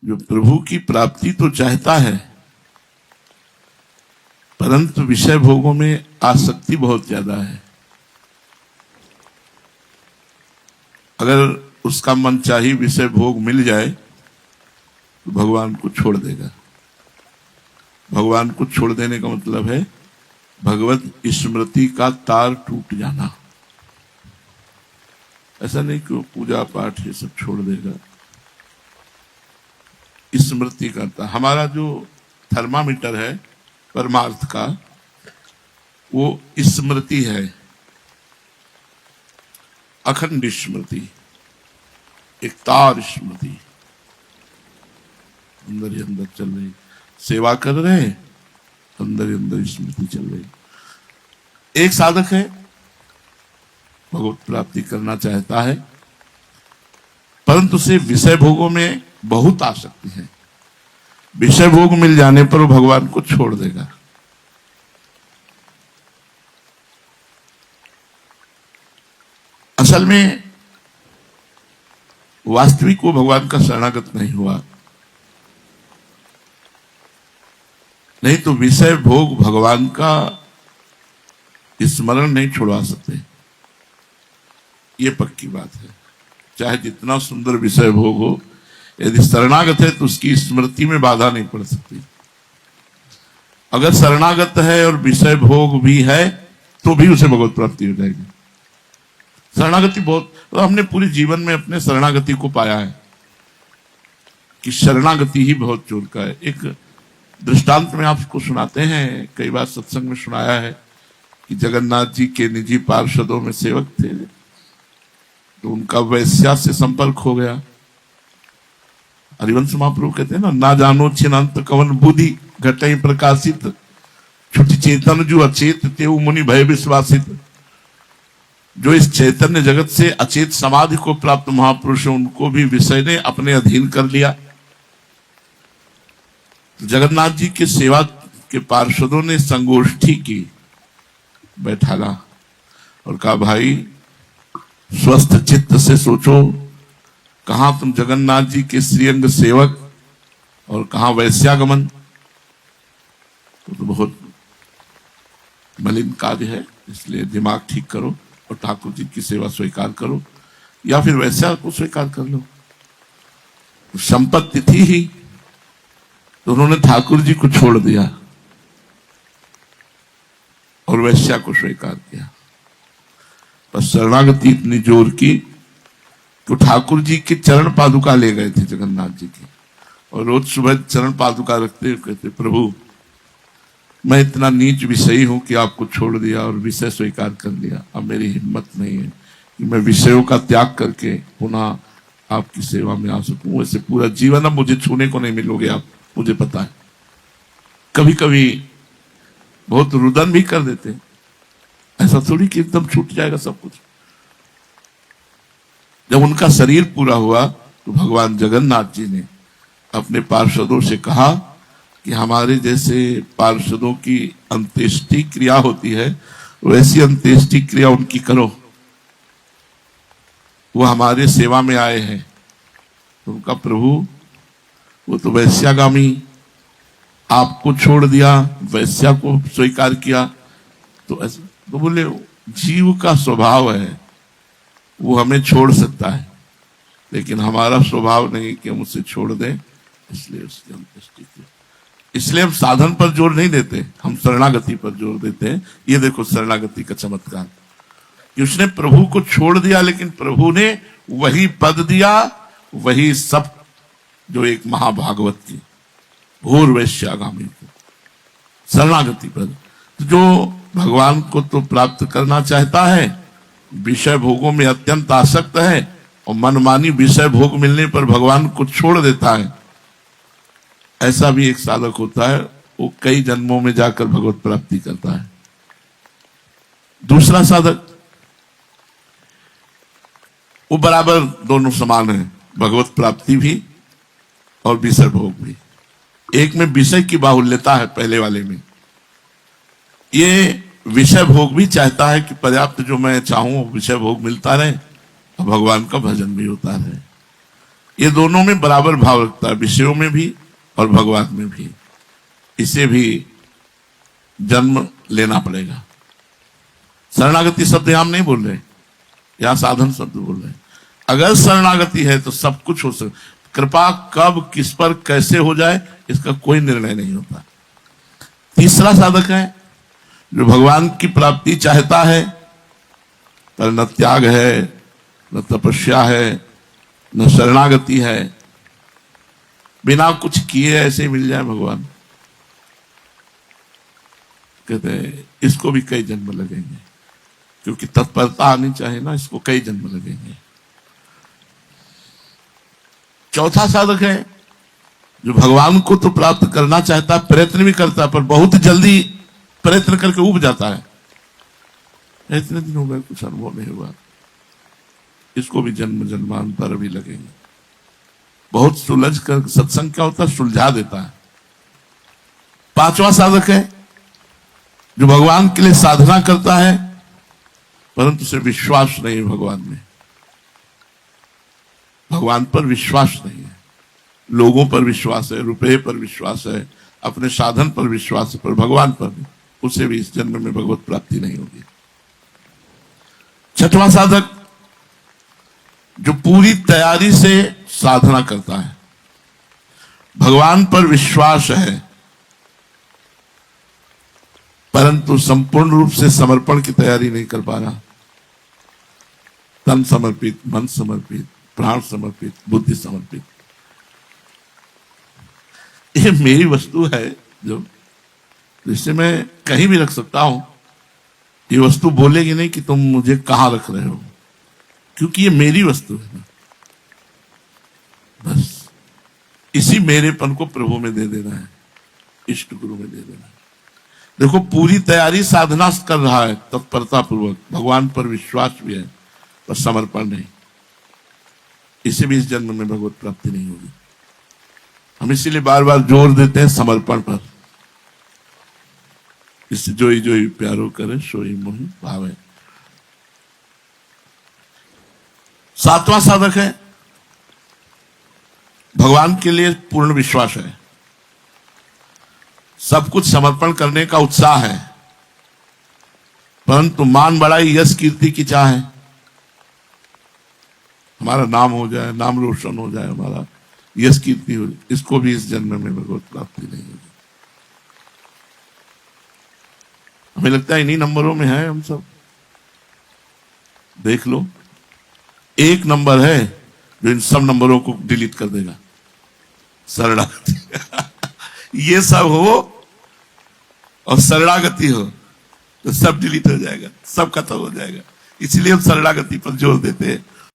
जो प्रभु की प्राप्ति तो चाहता है, परंतु विषय भोगों में आसक्ति बहुत ज्यादा है। अगर उसका मन चाही विषय भोग मिल जाए तो भगवान को छोड़ देगा। भगवान को छोड़ देने का मतलब है भगवत स्मृति का तार टूट जाना। ऐसा नहीं कि वो पूजा पाठ ये सब छोड़ देगा। स्मृति करता, हमारा जो थर्मामीटर है परमार्थ का, वो स्मृति है, अखंड स्मृति, एक तार स्मृति अंदर ही अंदर चल रही। सेवा कर रहे हैं, अंदर ही अंदर स्मृति चल रही। एक साधक है, भगवत प्राप्ति करना चाहता है, परंतु उसे विषय भोगों में बहुत आसक्ति है। विषय भोग मिल जाने पर वो भगवान को छोड़ देगा। असल में वास्तविक वो भगवान का शरणागत नहीं हुआ। नहीं तो विषय भोग भगवान का स्मरण नहीं छुड़वा सकते, ये पक्की बात है। चाहे जितना सुंदर विषय भोग हो, यदि शरणागत है तो उसकी स्मृति में बाधा नहीं पड़ सकती। अगर शरणागत है और विषय भोग भी है तो भी उसे भगवत प्राप्ति हो जाएगी। शरणागति बहुत, तो हमने पूरे जीवन में अपने शरणागति को पाया है कि शरणागति ही बहुत जोर का है। एक दृष्टांत में आपको सुनाते हैं, कई बार सत्संग में सुनाया है कि जगन्नाथ जी के निजी पार्षदों में सेवक थे, तो उनका वैश्या से संपर्क हो गया। हरिवंश महाप्रभु कहते हैं ना जानो छिनंत कवन बुद्धि घटई प्रकाशित, छुटी चेतन जो अचेत तेऊ मुनि भय विश्वासित। जो इस चैतन्य जगत से अचेत समाधि को प्राप्त महापुरुष, उनको भी विषय ने अपने अधीन कर लिया। जगन्नाथ जी के सेवा के पार्षदों ने संगोष्ठी की, बैठाला और कहा भाई स्वस्थ चित्त से सोचो, कहां तुम जगन्नाथ जी के श्रीअंग सेवक और कहां वैश्यागमन, तो बहुत मलिन कार्य है। इसलिए दिमाग ठीक करो और ठाकुर जी की सेवा स्वीकार करो, या फिर वैश्या को स्वीकार कर लो। तो संपत्ति थी ही, तो उन्होंने ठाकुर जी को छोड़ दिया और वैश्या को स्वीकार किया। पर शरणागति इतनी जोर की तो ठाकुर जी के चरण पादुका ले गए थे जगन्नाथ जी की, और रोज सुबह चरण पादुका रखते हुए कहते प्रभु मैं इतना नीच विषयी हूं कि आपको छोड़ दिया और विषय स्वीकार कर लिया। अब मेरी हिम्मत नहीं है कि मैं विषयों का त्याग करके पुनः आपकी सेवा में आ सकूं। वैसे पूरा जीवन अब मुझे छूने को नहीं मिलोगे आप, मुझे पता है। कभी कभी बहुत रुदन भी कर देते, ऐसा थोड़ी कि एकदम छूट जाएगा सब कुछ। जब उनका शरीर पूरा हुआ तो भगवान जगन्नाथ जी ने अपने पार्षदों से कहा कि हमारे जैसे पार्षदों की अंत्येष्टि क्रिया होती है, वैसी अंत्येष्टि क्रिया उनकी करो, वो हमारे सेवा में आए हैं। तो उनका प्रभु वो तो वैश्यागामी, आपको छोड़ दिया, वैश्या को स्वीकार किया, तो बोले जीव का स्वभाव है, वो हमें छोड़ सकता है, लेकिन हमारा स्वभाव नहीं कि हम उसे छोड़ दें, इसलिए उसकी अंत्येष्टि की। इसलिए हम साधन पर जोर नहीं देते, हम शरणागति पर जोर देते हैं। ये देखो शरणागति का चमत्कार कि उसने प्रभु को छोड़ दिया, लेकिन प्रभु ने वही पद दिया, वही सब जो एक महाभागवत की घोर वैश्यागामी को शरणागति पद। तो जो भगवान को तो प्राप्त करना चाहता है, विषय भोगों में अत्यंत आसक्त है और मनमानी विषय भोग मिलने पर भगवान को छोड़ देता है, ऐसा भी एक साधक होता है। वो कई जन्मों में जाकर भगवत प्राप्ति करता है। दूसरा साधक वो बराबर दोनों समान है, भगवत प्राप्ति भी और विषय भोग भी। एक में विषय की बाहुल्यता है, पहले वाले में ये विषय भोग भी चाहता है कि पर्याप्त जो मैं चाहूं विषय भोग मिलता रहे और भगवान का भजन भी होता रहे। ये दोनों में बराबर भाव रखता है, विषयों में भी और भगवान में भी। इसे भी जन्म लेना पड़ेगा। शरणागति शब्द हम नहीं बोल रहे, यहां साधन शब्द बोल रहे। अगर शरणागति है तो सब कुछ हो सकता। कृपा कब किस पर कैसे हो जाए इसका कोई निर्णय नहीं होता। तीसरा साधक है जो भगवान की प्राप्ति चाहता है पर न त्याग है, न तपस्या है, न शरणागति है, बिना कुछ किए ऐसे ही मिल जाए भगवान, कहते हैं इसको भी कई जन्म लगेंगे, क्योंकि तत्परता आनी चाहिए ना, इसको कई जन्म लगेंगे। चौथा साधक है जो भगवान को तो प्राप्त करना चाहता है, प्रयत्न भी करता है, पर बहुत जल्दी प्रयत्न करके उब जाता है, इतने दिन हो गए कुछ अनुभव नहीं हुआ, इसको भी जन्म जन्मांतर भी लगेंगे। बहुत सुलझ कर सत्संग क्या होता है, सुलझा देता है। पांचवा साधक है जो भगवान के लिए साधना करता है परंतु उसे विश्वास नहीं है भगवान में, भगवान पर विश्वास नहीं है, लोगों पर विश्वास है, रुपये पर विश्वास है, अपने साधन पर विश्वास है, पर भगवान पर नहीं, उसे भी इस जन्म में भगवत प्राप्ति नहीं होगी। छठवां साधक जो पूरी तैयारी से साधना करता है, भगवान पर विश्वास है परंतु संपूर्ण रूप से समर्पण की तैयारी नहीं कर पा रहा, तन समर्पित, मन समर्पित, प्राण समर्पित, बुद्धि समर्पित। ये मेरी वस्तु है जो जिसे मैं कहीं भी रख सकता हूं, ये वस्तु बोलेगी नहीं कि तुम मुझे कहां रख रहे हो, क्योंकि ये मेरी वस्तु है ना। बस इसी मेरेपन को प्रभु में दे देना है, इष्ट गुरु में दे देना है। देखो पूरी तैयारी साधना कर रहा है तत्परता पूर्वक, भगवान पर विश्वास भी है पर समर्पण नहीं, इसे भी इस जन्म में भगवत प्राप्ति नहीं होगी। हम इसीलिए बार बार जोर देते हैं समर्पण पर। इससे जोई जोई प्यारो करे सोई मोहि भावे। सातवां साधक है भगवान के लिए पूर्ण विश्वास है, सब कुछ समर्पण करने का उत्साह है, परंतु मान बड़ाई यश कीर्ति की चाह है, हमारा नाम हो जाए, नाम रोशन हो जाए, हमारा यश कीर्ति हो जाए, इसको भी इस जन्म में भगवत प्राप्ति नहीं होगी। हमें लगता है इन्हीं नंबरों में है हम सब। देख लो, एक नंबर है जो इन सब नंबरों को डिलीट कर देगा, शरणागति। ये सब हो और शरणागति हो तो सब डिलीट हो जाएगा, सब खत्म हो जाएगा। इसलिए हम शरणागति पर जोर देते हैं।